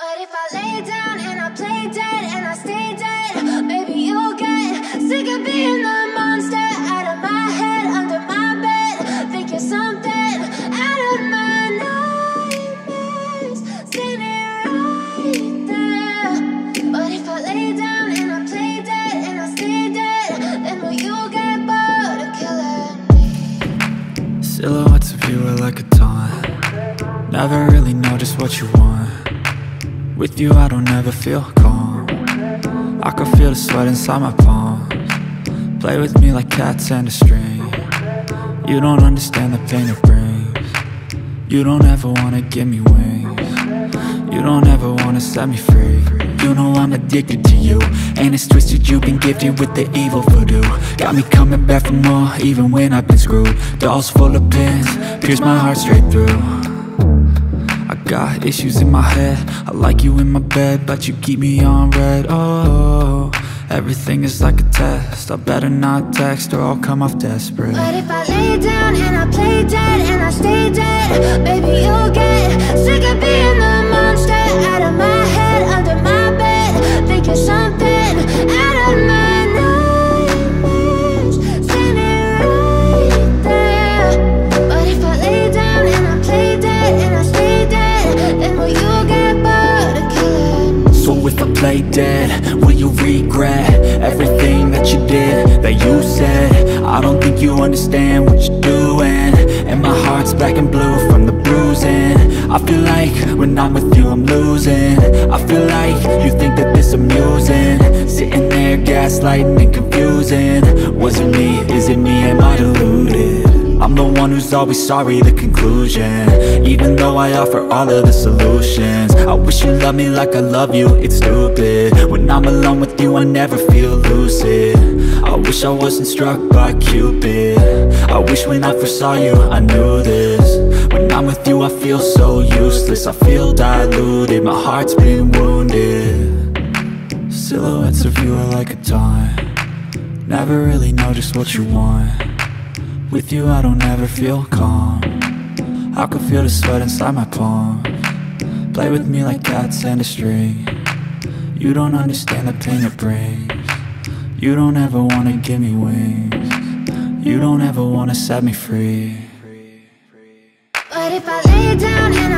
But if I lay down and I play dead and I stay dead, maybe you'll get sick of being the monster out of my head, under my bed. Think you're something out of my nightmares, standing right there. But if I lay down and I play dead and I stay dead, then will you get bored of killing me? Silhouettes of you are like a taunt. Never really know just what you want. With you I don't ever feel calm. I can feel the sweat inside my palms. Play with me like cats and a string. You don't understand the pain it brings. You don't ever wanna give me wings. You don't ever wanna set me free. You know I'm addicted to you, and it's twisted, you've been gifted with the evil voodoo. Got me coming back for more, even when I've been screwed. Dolls full of pins, pierce my heart straight through. I got issues in my head, I like you in my bed, but you keep me on red. Oh, everything is like a test, I better not text or I'll come off desperate. But if I lay down and I play dead and I stay dead, baby you'll get sick of being the monster out of my head, under my bed. Think you're something out of my nightmares, standing right there. But if I lay down and I play dead and I stay dead, then will you get bored of killing me? So if I play dead, will you regret everything that you did, that you said? I don't think you understand what you're doing, and my heart's black and blue from the bruising. I feel like when I'm with you I'm losing. I feel like you think that this amusing, sitting there gaslighting and confusing. Was it me? Is it me? Am I deluded? I'm the one who's always sorry, the conclusion, even though I offer all of the solutions. I wish you loved me like I love you, it's stupid. When I'm alone with you I never feel lucid. I wish I wasn't struck by Cupid. I wish when I first saw you I knew this. When I'm with you I feel so useless, I feel diluted, my heart's been wounded. Silhouettes of you are like a taunt. Never really know just what you want. With you I don't ever feel calm. I can feel the sweat inside my palms. Play with me like cats and a string. You don't understand the pain it brings. You don't ever wanna give me wings. You don't ever wanna set me free. But if I lay down and